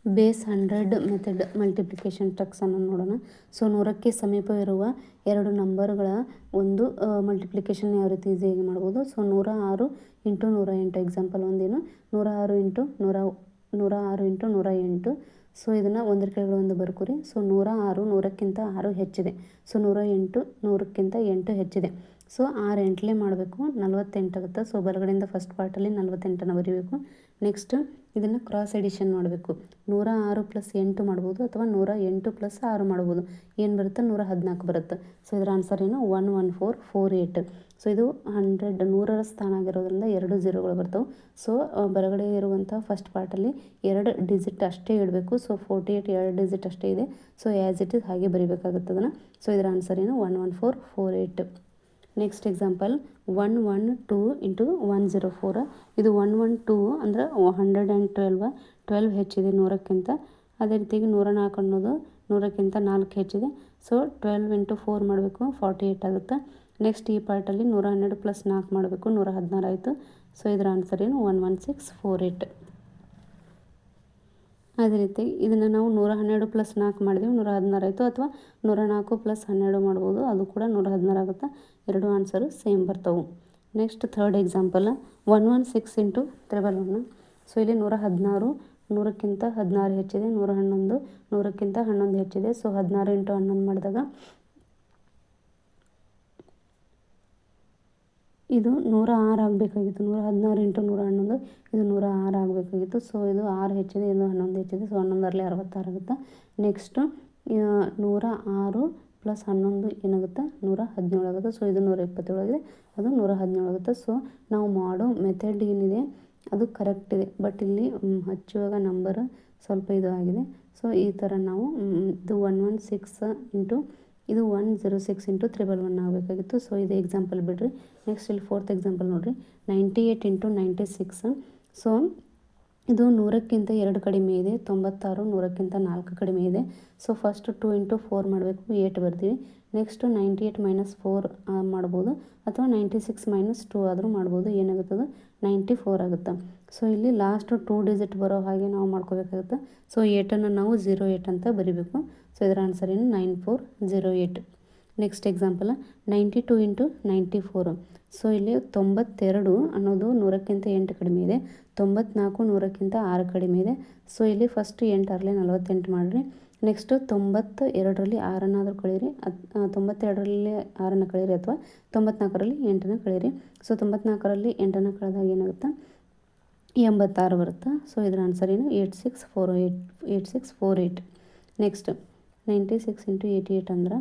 Base 100 method multiplication ಟ್ರಿಕ್ಸನ್ನು ನೋಡೋಣ. So 100ಕ್ಕೆ ಸಮೀಪವಿರುವ ಎರಡು ನಂಬರ್ಗಳ ಒಂದು ಮಲ್ಟಿಪ್ಲಿಕೇಶನ್ ಯಾವ ರೀತಿ ಈಸಿಯಾಗಿ ಮಾಡ್ಬೋದು. ಸೊ 106 ಇಂಟು 108 ಎಕ್ಸಾಂಪಲ್ ಒಂದೇನು 106 ಇಂಟು 108. ಸೊ ಇದನ್ನು ಒಂದರ ಕೆಳಗಡೆ ಒಂದು ಬರ್ಕೋರಿ. ಸೊ 106 100ಕ್ಕಿಂತ 6 ಹೆಚ್ಚಿದೆ. ಸೊ 108 100ಕ್ಕಿಂತ 8 ಹೆಚ್ಚಿದೆ. ಸೊ 6 8ಲೇ ಮಾಡಬೇಕು, 48 ಆಗುತ್ತೆ. ಸೊ ಬಲಗಡೆಯಿಂದ ಫಸ್ಟ್ ಪಾರ್ಟಲ್ಲಿ 48ಅನ್ನು ಬರೀಬೇಕು. ನೆಕ್ಸ್ಟ್ ಇದನ್ನು ಕ್ರಾಸ್ ಎಡಿಷನ್ ಮಾಡಬೇಕು. 106 ಪ್ಲಸ್ 8 ಮಾಡ್ಬೋದು ಅಥವಾ 108 ಪ್ಲಸ್ 6 ಮಾಡ್ಬೋದು. ಏನು ಬರುತ್ತೆ 114 ಬರುತ್ತೆ. ಸೊ ಇದರ ಆನ್ಸರ್ ಏನು 11448. ಸೊ ಇದು 100ರ ಸ್ಥಾನ ಆಗಿರೋದ್ರಿಂದ 2 0ಗಳು ಬರ್ತವೆ. ಸೊ ಬಲಗಡೆ ಇರುವಂಥ ಫಸ್ಟ್ ಪಾರ್ಟಲ್ಲಿ 2 ಡಿಜಿಟ್ ಅಷ್ಟೇ ಇಡಬೇಕು. ಸೊ 48 2 ಡಿಜಿಟ್ ಅಷ್ಟೇ ಇದೆ. ಸೊ ಆ್ಯಸ್ ಇಟ್ ಇಸ್ ಹಾಗೆ ಬರೀಬೇಕಾಗುತ್ತೆ ಅದನ್ನು. ಸೊ ಇದರ ಆನ್ಸರ್ ಏನು 11448. Next example 112 into 104. ಇದು 112 ಅಂದರೆ 112 12 ಹೆಚ್ಚಿದೆ 100ಕ್ಕಿಂತ. ಅದೇ ರೀತಿಯಾಗಿ 104 ಅನ್ನೋದು 100ಕ್ಕಿಂತ 4 ಹೆಚ್ಚಿದೆ. ಸೊ 12 ಇಂಟು 4 ಮಾಡಬೇಕು, 48 ಆಗುತ್ತೆ. ನೆಕ್ಸ್ಟ್ ಈ ಪಾರ್ಟಲ್ಲಿ 112 ಪ್ಲಸ್ 4 ಮಾಡಬೇಕು, 116 ಆಯಿತು. ಸೊ ಇದರ ಆನ್ಸರ್ ಏನು 11648. ಅದೇ ರೀತಿ ಇದನ್ನು ನಾವು 112 ಪ್ಲಸ್ 4 ಮಾಡಿದೆವು, 116 ಆಯಿತು. ಅಥವಾ 104 ಪ್ಲಸ್ 12 ಮಾಡ್ಬೋದು, ಅದು ಕೂಡ 116 ಆಗುತ್ತೆ. ಎರಡು ಆನ್ಸರು ಸೇಮ್ ಬರ್ತವೆ. Next third example 116 into 111. So ಇಲ್ಲಿ 116 100ಕ್ಕಿಂತ 16 ಹೆಚ್ಚಿದೆ, 111 100ಕ್ಕಿಂತ 11 ಹೆಚ್ಚಿದೆ. ಸೊ 16 ಇಂಟು 11 ಮಾಡಿದಾಗ ಇದು 106 ಆಗಬೇಕಾಗಿತ್ತು. 116 ಇಂಟು 111 ಇದು 106 ಆಗಬೇಕಾಗಿತ್ತು. ಸೊ ಇದು 6 ಹೆಚ್ಚಿದೆ, ಇದು 11 ಹೆಚ್ಚಿದೆ. ಸೊ 11ರಲ್ಲಿ 66 ಆಗುತ್ತೆ. ನೆಕ್ಸ್ಟು 106 ಪ್ಲಸ್ 11 ಏನಾಗುತ್ತೆ 117 ಆಗುತ್ತೆ. ಸೊ ಇದು 127 ಆಗಿದೆ, ಅದು 117 ಆಗುತ್ತೆ. ಸೊ ನಾವು ಮಾಡೋ ಮೆಥಡ್ ಏನಿದೆ ಅದು ಕರೆಕ್ಟ್ ಇದೆ. ಬಟ್ ಇಲ್ಲಿ ಹಚ್ಚುವಾಗ ನಂಬರ್ ಸ್ವಲ್ಪ ಇದು ಆಗಿದೆ. ಸೊ ಈ ಥರ ನಾವು ಇದು 116 ಇಂಟು ಇದು 106 ಇಂಟು 111 ಆಗಬೇಕಾಗಿತ್ತು. ಸೊ ಇದು ಎಕ್ಸಾಂಪಲ್ ಬಿಡ್ರಿ. ನೆಕ್ಸ್ಟ್ ಇಲ್ಲಿ ಫೋರ್ತ್ ಎಕ್ಸಾಂಪಲ್ ನೋಡಿರಿ 98 ಇಂಟು 96. ಸೊ ಇದು 100ಕ್ಕಿಂತ 2 ಕಡಿಮೆ ಇದೆ, 96 100ಕ್ಕಿಂತ 4 ಕಡಿಮೆ ಇದೆ. ಸೊ ಫಸ್ಟ್ 2 ಇಂಟು 4 ಮಾಡಬೇಕು, 8 ಬರ್ತೀವಿ. ನೆಕ್ಸ್ಟು 98 ಮೈನಸ್ 4 ಮಾಡ್ಬೋದು, ಅಥವಾ 96 ಮೈನಸ್ 2 ಆದರೂ ಮಾಡ್ಬೋದು. ಏನಾಗುತ್ತದು 94 ಆಗುತ್ತೆ. ಸೊ ಇಲ್ಲಿ ಲಾಸ್ಟ್ 2 ಡಿಜಿಟ್ ಬರೋ ಹಾಗೆ ನಾವು ಮಾಡ್ಕೋಬೇಕಾಗುತ್ತೆ. ಸೊ 8ಅನ್ನು ನಾವು 08 ಅಂತ ಬರಿಬೇಕು. ಸೊ ಇದರ ಆನ್ಸರ್ ಏನು 9408. Next example 92 into 94. ಸೊ ಇಲ್ಲಿ 92 ಅನ್ನೋದು 100ಕ್ಕಿಂತ 8 ಕಡಿಮೆ ಇದೆ, 94 100ಕ್ಕಿಂತ 6 ಕಡಿಮೆ ಇದೆ. ಸೊ ಇಲ್ಲಿ ಫಸ್ಟ್ 8 6ರಲ್ಲಿ 48 ಮಾಡಿರಿ. ನೆಕ್ಸ್ಟು 92ರಲ್ಲಿ 6ಅನ್ನಾದರೂ ಕಳೀರಿ, 92ರಲ್ಲಿ 6ಅನ್ನು ಕಳೀರಿ, ಅಥವಾ 94ರಲ್ಲಿ 8ಅನ್ನು ಕಳೀರಿ. ಸೊ 94ರಲ್ಲಿ 8ಅನ್ನು ಕಳೆದಾಗ ಏನಾಗುತ್ತೆ 86 ಬರುತ್ತೆ. ಸೊ ಇದರ ಆನ್ಸರ್ ಏನು 8648. ನೆಕ್ಸ್ಟ್ 96 ಇಂಟು 88 ಅಂದ್ರೆ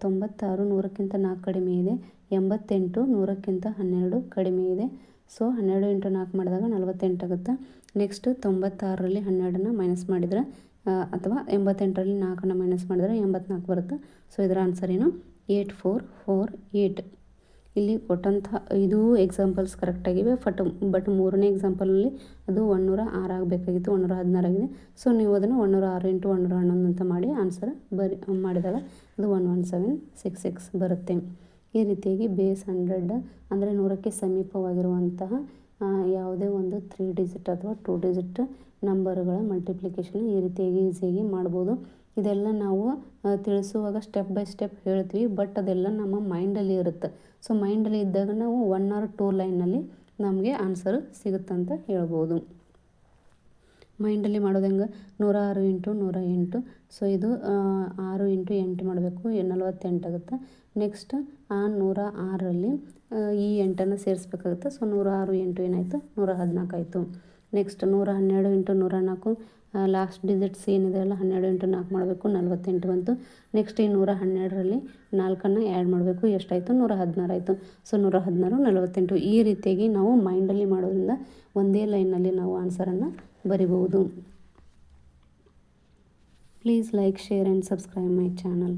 96 100ಕ್ಕಿಂತ 4 ಕಡಿಮೆ ಇದೆ, 88 100ಕ್ಕಿಂತ 12 ಕಡಿಮೆ ಇದೆ. ಸೊ 12 ಇಂಟು 4 ಮಾಡಿದಾಗ 48 ಆಗುತ್ತೆ. ನೆಕ್ಸ್ಟ್ 96ರಲ್ಲಿ 12ಅನ್ನು ಮೈನಸ್ ಮಾಡಿದರೆ ಅಥವಾ 88ರಲ್ಲಿ 4ಅನ್ನು ಮೈನಸ್ ಮಾಡಿದರೆ 84 ಬರುತ್ತೆ. ಸೊ ಇದರ ಆನ್ಸರ್ ಏನು 8448. ಇಲ್ಲಿ ಕೊಟ್ಟಂಥ ಇದು ಎಕ್ಸಾಂಪಲ್ಸ್ ಕರೆಕ್ಟಾಗಿವೆ. ಬಟ್ ಮೂರನೇ ಎಕ್ಸಾಂಪಲಲ್ಲಿ ಅದು 106 ಆಗಬೇಕಾಗಿತ್ತು, 116 ಆಗಿದೆ. ಸೊ ನೀವು ಅದನ್ನು 106 ಇಂಟು 111 ಅಂತ ಮಾಡಿ ಆನ್ಸರ್ ಮಾಡಿದಾಗ ಅದು 11766 ಬರುತ್ತೆ. ಈ ರೀತಿಯಾಗಿ ಬೇಸ್ 100 ಅಂದರೆ 100ಕ್ಕೆ ಸಮೀಪವಾಗಿರುವಂತಹ ಯಾವುದೇ ಒಂದು 3 ಡಿಜಿಟ್ ಅಥವಾ 2 ಡಿಜಿಟ್ ನಂಬರ್ಗಳ ಮಲ್ಟಿಪ್ಲಿಕೇಶನ್ ಈ ರೀತಿಯಾಗಿ ಈಸಿಯಾಗಿ ಮಾಡ್ಬೋದು. ಇದೆಲ್ಲ ನಾವು ತಿಳಿಸುವಾಗ ಸ್ಟೆಪ್ ಬೈ ಸ್ಟೆಪ್ ಹೇಳ್ತೀವಿ, ಬಟ್ ಅದೆಲ್ಲ ನಮ್ಮ ಮೈಂಡಲ್ಲಿ ಇರುತ್ತೆ. ಸೊ ಮೈಂಡಲ್ಲಿ ಇದ್ದಾಗ ನಾವು 1 or 2 ಲೈನಲ್ಲಿ ನಮಗೆ ಆನ್ಸರ್ ಸಿಗುತ್ತಂತ ಹೇಳ್ಬೋದು. ಮೈಂಡಲ್ಲಿ ಮಾಡೋದು ಹೆಂಗೆ 106 ಇಂಟು 108. ಸೊ ಇದು 6 ಇಂಟು 8 ಮಾಡಬೇಕು, 48 ಆಗುತ್ತೆ. ನೆಕ್ಸ್ಟ್ ಆ 106ರಲ್ಲಿ ಈ 8ಅನ್ನು ಸೇರಿಸ್ಬೇಕಾಗುತ್ತೆ. ಸೊ 106 8 ಏನಾಯಿತು 114 ಆಯಿತು. ನೆಕ್ಸ್ಟ್ 112 ಇಂಟು 104 ಲಾಸ್ಟ್ ಡಿಜಿಟ್ಸ್ ಏನಿದೆ ಅಲ್ಲ 12 ಇಂಟು 4 ಮಾಡಬೇಕು, 48 ಬಂತು. ನೆಕ್ಸ್ಟ್ ಈ 112ರಲ್ಲಿ 4ಅನ್ನು ಆ್ಯಡ್ ಮಾಡಬೇಕು, ಎಷ್ಟಾಯಿತು 116 ಆಯಿತು. ಸೊ 116 48. ಈ ರೀತಿಯಾಗಿ ನಾವು ಮೈಂಡಲ್ಲಿ ಮಾಡೋದ್ರಿಂದ ಒಂದೇ ಲೈನಲ್ಲಿ ನಾವು ಆನ್ಸರನ್ನು ಬರಿಬಹುದು. Please like, share and subscribe my channel.